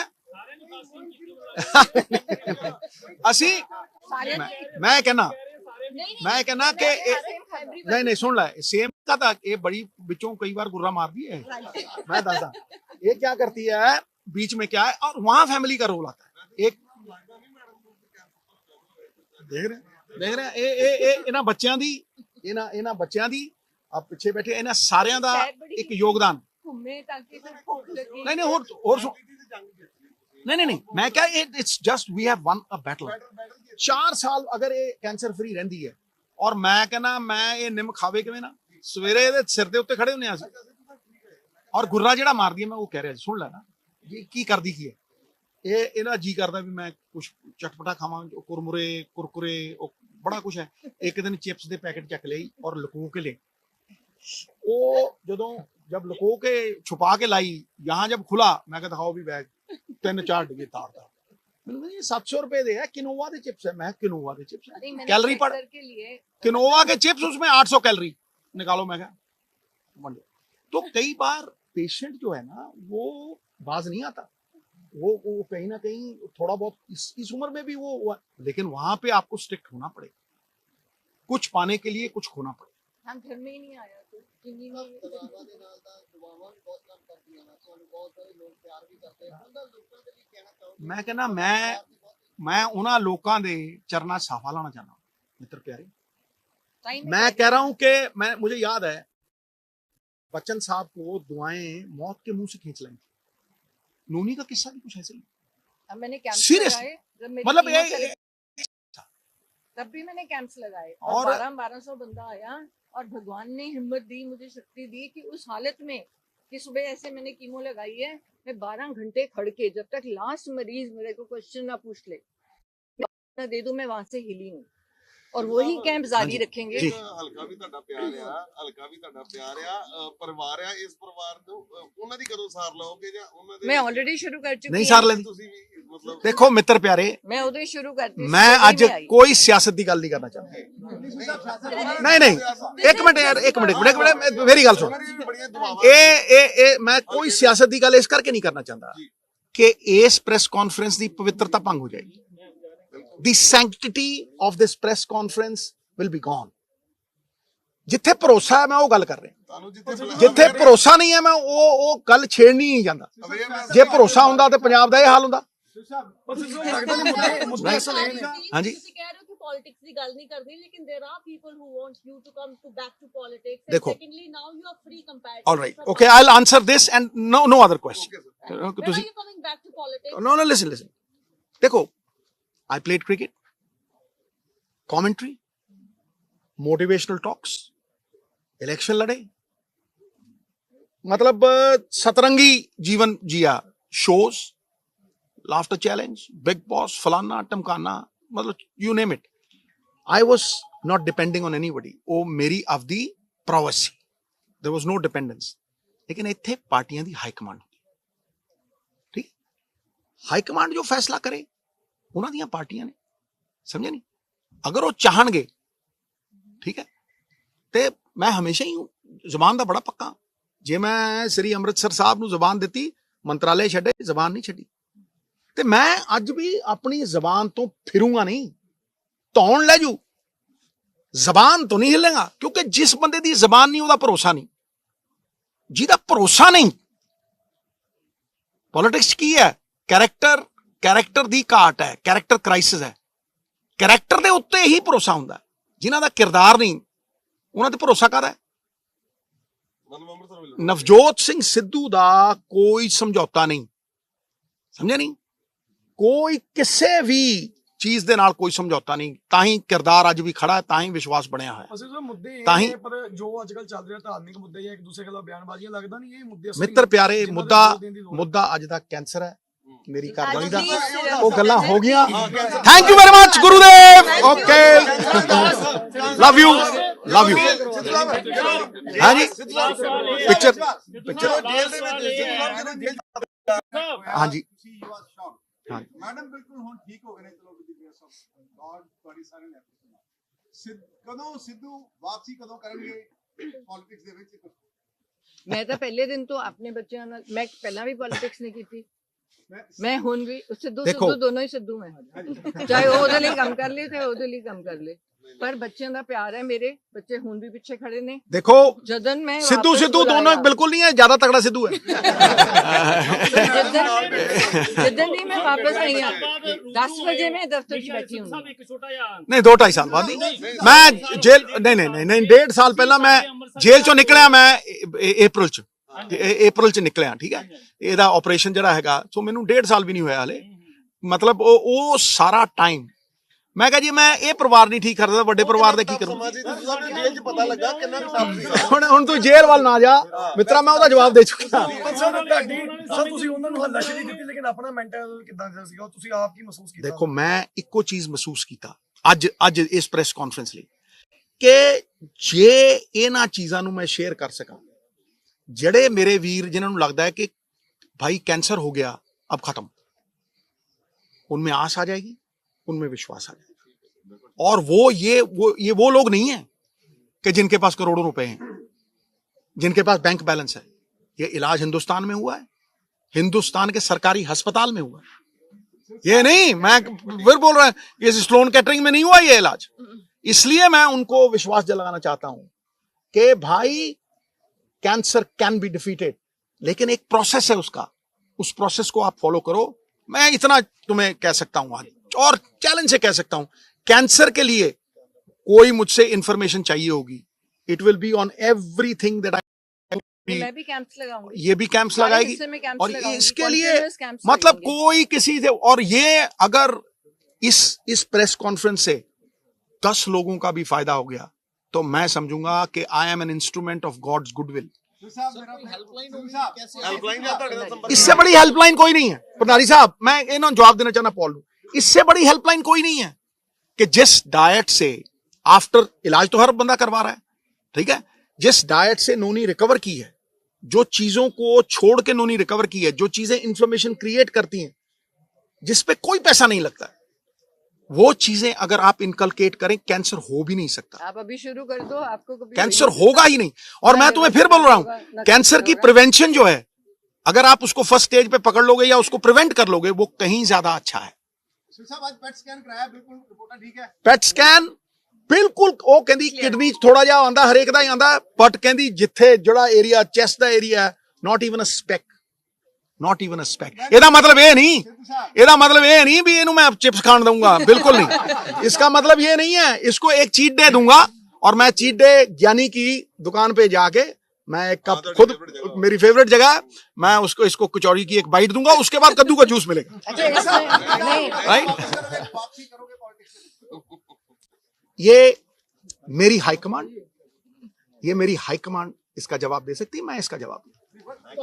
ਅਸੀਂ सारे मैं कहना नहीं मैं कहना कि everyone। नहीं नहीं सुन ला सेम का था ये बड़ी बिचों कई बार गुर्रा मार दी है। मैं दसदा ये क्या करती है बीच में क्या है और वहां फैमिली का रोल आता है। एक देख रहे ये इन्हां बच्चों दी इन्हां बच्चों दी आप पिछे बैठे इन्हां सारियां दा एक योगदान। घूमे ताकि फिर भूख लगी नहीं और नहीं मैं क्या it's just we have won a battle. 4 साल अगर ये कैंसर फ्री रहंदी है और मैं कहना मैं ये निम खावे किवें ना सवेरे ਇਹਦੇ ਸਿਰ ਦੇ ਉੱਤੇ ਖੜੇ ਹੁੰਨੇ ਆ ਅਸੀਂ ਔਰ ਗੁर्रा ਜਿਹੜਾ ਮਾਰਦੀ ਹੈ ਮੈਂ ਉਹ ਕਹਿ ਰਿਹਾ ਸੁਣ ਲੈ ਨਾ ਇਹ ਕੀ ਕਰਦੀ ਕੀ ਹੈ ਇਹ ਇਹਦਾ ਜੀ ਕਰਦਾ ਵੀ ਮੈਂ ਕੁਝ ਚਟਪਟਾ ਖਾਵਾਂ ਕੁਰਮੁਰੇ ਕੁਰਕੁਰੇ ਉਹ ਬੜਾ ਕੁਝ ਹੈ। ਇੱਕ ਦਿਨ ਚਿਪਸ ਦੇ ਪੈਕੇਟ ਚੱਕ ਲਈ ਔਰ ਲੁਕੋ ਕੇ ले ਉਹ ਜਦੋਂ जब लुको के छुपा के लाई यहाँ जब खुला मैं कहता हाँ भी बैग 3-4 डिब्बे तारता मैंने ये 700 रुपए दे है किनोवा के चिप्स है। मैं किनोवा के चिप्स है कैलोरी पढ़ के लिए किनोवा के चिप्स उसमें 800 कैलोरी निकालो। मैं क्या तो कई बार पेशेंट जो है ना वो बाज नहीं आता वो कहीं ना कहीं थोड़ा बहुत इस उम्र में भी वो लेकिन वहां पे आपको स्ट्रिक्ट होना पड़ेगा, कुछ पाने के लिए कुछ खोना पड़ेगा। हम घर में ही नहीं आया तो किन्हीं में मैं कहना मैं उन्हां लोकां दे चरना साफा लाना चाहना मित्र प्यारे। मैं कह रहा हूं कि मुझे याद है बच्चन साहब को दुआएं मौत के मुंह से खींच लाई थी। नूनी का किस्सा भी कुछ ऐसे ही अब मैंने कैंप्स Seriously? लगाए जब मेरी मतलब chemotherapy- तब भी मैंने कैंप्स लगाए और और- 1200 बंदा आया और भगवान ने हिम्मत दी मुझे शक्ति दी कि उस हालत में कि सुबह ऐसे मैंने कीमो लगाई है मैं 12 घंटे खड़ के जब तक लास्ट मरीज मेरे को क्वेश्चन ना पूछ ले ना दे दूं मैं वहां से हिली नहीं और वही कैंप जारी रखेंगे। जी। ਹਲਕਾ ਵੀ ਤੁਹਾਡਾ ਪਿਆਰ ਆ ਪਰਿਵਾਰ ਆ ਇਸ ਪਰਿਵਾਰ ਨੂੰ ਉਹਨਾਂ ਦੀ ਕਦੋਂ ਸਾਰ ਲਓਗੇ ਜਾਂ ਉਹਨਾਂ ਦੇ मैं ऑलरेडी शुरू कर चुकी नहीं हूं। सार लेंदी ਤੁਸੀਂ ਵੀ ਮਤਲਬ देखो मित्र प्यारे मैं उधर ही शुरू करती हूं, मैं सुबह अज में आई। कोई सियासत की गल नहीं करना चाहता। नहीं एक मिनट यार एक मिनट मेरी गल सुन ਬੜੀਆਂ ਦੁਆਵਾਂ ए मैं कोई सियासत की गल इस करके नहीं करना चाहता कि इस प्रेस कॉन्फ्रेंस की पवित्रता भंग हो जाएगी। The sanctity of this press conference will be gone। जिथे भरोसा है मैं वो गल कर रहा ਤੁਹਾਨੂੰ ਜਿੱਥੇ जिथे भरोसा नहीं है मैं वो गल छेड़नी नहीं चाहता। जे भरोसा हुंदा ते पंजाब दा ये हाल हुंदा। हाँ जी ਤੁਸੀਂ ਕਹਿ ਰਹੇ ਹੋ ਕਿ ਪੋਲਿਟਿਕਸ ਦੀ ਗੱਲ ਨਹੀਂ ਕਰਦੇ ਲੇਕਿਨ there are people who want you to come to back to politics देखो। Secondly now you are free compared All right, okay, I'll answer this and no other question। when are तुसी you coming back to politics no listen देखो I played cricket, commentary, motivational talks, election लड़े, मतलब सतरंगी जीवन जिया, shows, laughter challenge, big boss, फलाना टमकाना, मतलब you name it। I was not depending on anybody। वो मेरी अवधि prowess C, there was no dependence। लेकिन इत्थे पार्टियां दी हाई कमांड, ठीक, हाई कमांड जो फैसला करे उन्हां दियां पार्टियां ने, समझे नहीं। अगर वो चाहणगे ठीक है ते मैं हमेशा ही जबान दा बड़ा पक्का। जे मैं श्री अमृतसर साहब नूं जबान दित्ती मंत्रालय छड्डे जबान नहीं छड्डी ते मैं अज भी अपनी जबान तो फिरूंगा नहीं, धौन ले जू जबान तो नहीं हिलेगा क्योंकि जिस बंदे दी जबान नहीं उहदा भरोसा नहीं, जिहदा भरोसा नहीं। पॉलिटिक्स की है कैरेक्टर दी घाट है, कैरेक्टर क्राइसिस है। कैरेक्टर दे उत्ते ही भरोसा हुंदा, जिन्हां दा किरदार नहीं उन्हां ते भरोसा काहदा है। ਮਤਲਬ ਅੰਮ੍ਰਿਤਸਰ ਵੱਲੋਂ नवजोत सिंह सिद्धू दा कोई समझौता नहीं, समझे नहीं। कोई किसी भी ਚੀਜ਼ ਦੇ ਨਾਲ ਕੋਈ ਸਮਝੌਤਾ ਨਹੀਂ, ਤਾਂ ਹੀ ਕਿਰਦਾਰ ਅੱਜ ਵੀ ਖੜਾ ਹੈ, ਤਾਂ ਹੀ ਵਿਸ਼ਵਾਸ ਬਣਿਆ ਹੋਇਆ ਹੈ। ਅਸੀਂ ਤਾਂ ਮੁੱਦੇ ਇਹ ਤਾਂ ਹੀ- ਨੇ, ਪਰ ਜੋ ਅੱਜ ਕੱਲ ਚੱਲ ਰਿਹਾ ਧਾਰਮਿਕ ਮੁੱਦੇ ਜਾਂ ਇੱਕ ਦੂਸਰੇ ਖਿਲਾਫ ਬਿਆਨਬਾਜ਼ੀਆਂ, ਲੱਗਦਾ ਨਹੀਂ ਇਹ ਮੁੱਦੇ ਅਸਲੀ ਮਿੱਤਰ ਪਿਆਰੇ, ਜਿਨ੍ਹਾਂ ਤੇ ਮੁੱਦਾ ਜ਼ੋਰ ਦੇਣ ਦੀ ਲੋੜ ਹੈ। ਮੁੱਦਾ ਅੱਜ ਦਾ ਕੈਂਸਰ ਹੈ ਮੇਰੀ ਘਰ ਵਾਲੀ ਦਾ, Please, ਉਹ ਗੱਲਾਂ ਹੋ ਗਈਆਂ। Thank you very much Gurudev, okay, love you, love you. ਹਾਂਜੀ ਪਿਕਚਰ ਹਾਂਜੀ ਮੈਡਮ ਬਿਲਕੁਲ ਹੁਣ ਠੀਕ ਹੋ ਗਏ ਨੇ, ਚਲੋ with the grace of god, ਤੁਹਾਡੀ ਸਾਰਿਆਂ ਨੇ ਕਦੋਂ ਸਿੱਧੂ ਵਾਪਸੀ ਕਦੋਂ ਕਰਨਗੇ ਪੋਲਿਟਿਕਸ ਦੇ ਵਿੱਚ? ਮੈਂ ਤਾਂ ਪਹਿਲੇ ਦਿਨ ਤੋਂ ਆਪਣੇ ਬੱਚਿਆਂ ਨਾਲ, ਮੈਂ ਪਹਿਲਾਂ ਵੀ ਪੋਲਿਟਿਕਸ ਨਹੀਂ ਕੀਤੀ, ਮੈਂ ਹੁਣ ਵੀ ਸਿੱਧੂ ਦੇਖੋ। ਸਿੱਧੂ ਦੋਨੋਂ ਹੀ ਸਿੱਧੂ ਮੈਂ, ਚਾਹੇ ਉਹ ਉਹਦੇ ਲਈ ਕੰਮ ਕਰ ਲੇ ਤੇ ਉਹਦੇ ਲਈ ਕੰਮ ਕਰ ਲੇ, ਪਰ ਬੱਚਿਆਂ ਦਾ ਪਿਆਰ ਹੈ, ਮੇਰੇ ਬੱਚੇ ਹੁਣ ਵੀ ਪਿੱਛੇ ਖੜੇ ਨੇ। ਦੇਖੋ ਜਦੋਂ ਮੈਂ ਸਿੱਧੂ ਵਾਪਸ ਸਿੱਧੂ ਦੋਨੋਂ ਬੁਲਾਇਆ, ਬਿਲਕੁਲ ਨਹੀਂ ਹੈ, ਜ਼ਿਆਦਾ ਤਗੜਾ ਸਿੱਧੂ ਹੈ। ਜਿੱਦਣ ਦੀ ਮੈਂ ਵਾਪਸ ਆਈ ਹਾਂ 10 ਵਜੇ ਮੈਂ ਦਫ਼ਤਰ 'ਚ ਬੈਠੀ ਹੂੰ। ਨਹੀਂ 2-2.5 ਸਾਲ ਬਾਅਦ ਨਹੀਂ, ਮੈਂ ਜੇਲ੍ਹ ਨਹੀਂ 1.5 ਸਾਲ ਪਹਿਲਾਂ ਮੈਂ ਜੇਲ੍ਹ ਚੋਂ ਨਿਕਲਿਆ, ਮੈਂ ਅਪ੍ਰੈਲ ਚ ਨਿਕਲਿਆ, ਠੀਕ ਹੈ। ਇਹਦਾ ਆਪਰੇਸ਼ਨ ਜਿਹੜਾ ਹੈਗਾ, ਸੋ ਮੈਨੂੰ 1.5 ਸਾਲ ਵੀ ਨਹੀਂ ਹੋਇਆ ਹਲੇ, ਮਤਲਬ ਉਹ ਸਾਰਾ ਟਾਈਮ ਮੈਂ ਕਿਹਾ ਜੀ ਮੈਂ ਇਹ ਪਰਿਵਾਰ ਨਹੀਂ ਠੀਕ ਕਰਦਾ, ਵੱਡੇ ਪਰਿਵਾਰ ਦਾ ਕੀ ਕਰੂੰ। ਸਮਾਜੀ ਤੁਸੀਂ ਸਾਹਿਬ ਜੇਲ੍ਹ 'ਚ ਪਤਾ ਲੱਗਾ ਕਿੰਨਾ ਟੱਪ ਸੀ। ਹੁਣ ਤੂੰ ਜੇਲ੍ਹ ਵੱਲ ਨਾ ਜਾ ਮਿੱਤਰਾ, ਮੈਂ ਉਹਦਾ ਜਵਾਬ ਦੇ ਚੁੱਕਾ। ਸਰ ਤੁਸੀਂ ਉਹਨਾਂ ਨੂੰ ਹੱਲਾਸ਼ੇਰੀ ਦਿੱਤੀ, ਲੇਕਿਨ ਆਪਣਾ ਮੈਂਟਲ ਕਿੱਦਾਂ ਦਾ ਸੀਗਾ, ਤੁਸੀਂ ਆਪ ਕੀ ਮਹਿਸੂਸ ਕੀਤਾ? ਦੇਖੋ ਮੈਂ ਇੱਕੋ ਚੀਜ਼ ਮਹਿਸੂਸ ਕੀਤਾ ਅੱਜ ਇਸ ਪ੍ਰੈਸ ਕਾਨਫਰੰਸ ਲਈ, ਕਿ ਜੇ ਇਹਨਾਂ ਚੀਜ਼ਾਂ ਨੂੰ ਮੈਂ ਸ਼ੇਅਰ ਕਰ ਸਕਾਂ, ਜਿਹੜੇ ਮੇਰੇ ਵੀਰ ਜਿਨ੍ਹਾਂ ਨੂੰ ਲੱਗਦਾ ਹੈ ਕਿ भाई कैंसर हो गया अब खत्म, उनमें आस आ जाएगी, उनमें विश्वास आ जाएगा। और वो लोग नहीं है कि जिनके पास करोड़ों रुपए हैं, जिनके पास बैंक बैलेंस है। ये इलाज हिंदुस्तान में हुआ है, हिंदुस्तान के सरकारी अस्पताल में हुआ है। ये नहीं, मैं फिर बोल रहा हूं, ये स्लोन कैटरिंग में नहीं हुआ ये इलाज। इसलिए मैं उनको विश्वास दिलाना चाहता हूं कि भाई कैंसर कैन बी डिफीटेड, लेकिन एक प्रोसेस है उसका, उस प्रोसेस को आप फॉलो करो। मैं इतना तुम्हें कह सकता हूं आज, और चैलेंज से कह सकता हूं, कैंसर के लिए कोई मुझसे इंफॉर्मेशन चाहिए होगी, it will be on everything that I, मैं भी कैंप्स लगाऊंगी, ये भी कैंप्स लगाएगी, हिस्से में कैंप्स और लगाऊंगी, इसके लिए continuous कैंप्स मतलब लगेंगे। कोई किसी से, और ये अगर इस प्रेस कॉन्फ्रेंस से 10 लोगों का भी फायदा हो गया तो मैं समझूंगा कि I am an instrument of God's goodwill. Helpline ਜਾਂ ਤੁਹਾਡੇ ਨਾਲ ਸੰਪਰਕ? इससे बड़ी हेल्पलाइन कोई नहीं है भंडारी साहब, मैं इन्होंने जवाब देना चाहना पॉल ਨੂੰ, इससे बड़ी हेल्पलाइन कोई नहीं है कि जिस डाइट से आफ्टर इलाज तो हर बंदा करवा रहा है, ठीक है, जिस डाइट से नोनी रिकवर की है, जो चीजों को छोड़ के नोनी रिकवर की है, जो चीजें इन्फ्लेमेशन क्रिएट करती हैं, जिसपे कोई पैसा नहीं लगता है, वो चीजें अगर आप इनकलकेट करें, कैंसर हो भी नहीं सकता। आप अभी शुरू कर दो, आपको कभी कैंसर होगा ही नहीं। और मैं तुम्हें फिर बोल रहा हूं, कैंसर की प्रिवेंशन जो है, अगर आप उसको फर्स्ट स्टेज पे पकड़ लोगे या उसको प्रिवेंट कर लोगे, वो कहीं ज्यादा अच्छा है। साहब आज पेट स्कैन कराया, बिल्कुल रिपोर्ट ठीक है? ਪੈਟ ਸਕੈਨ ਬਿਲਕੁਲ, ਉਹ ਕਹਿੰਦੀ ਕਿਡਨੀ 'ਚ ਥੋੜਾ ਜਿਹਾ ਆਂਦਾ, ਹਰੇਕ ਦਾ ਹੀ ਆਂਦਾ, ਬਟ ਕਹਿੰਦੀ ਜਿੱਥੇ ਜਿਹੜਾ ਏਰੀਆ ਚੈਸਟ ਦਾ ਏਰੀਆ ਹੈ, not even a speck, not even a speck. ਇਹਦਾ ਮਤਲਬ ਇਹ ਨਹੀਂ ਵੀ ਇਹਨੂੰ मैं चिप्स खान दूंगा, बिल्कुल नहीं। इसका मतलब ये नहीं है, इसको एक चीट डे दूंगा, और मैं चीट डे यानी कि दुकान पे जाके मैं एक कप, खुद मेरी फेवरेट जगह है, मैं इसको कचौड़ी की एक बाइट दूंगा, उसके बाद कद्दू का जूस मिलेगा, अच्छा इसमें नहीं, राइट। वापसी करोगे पॉलिटिक्स में? ये मेरी हाईकमांड इसका जवाब दे सकती है, मैं इसका जवाब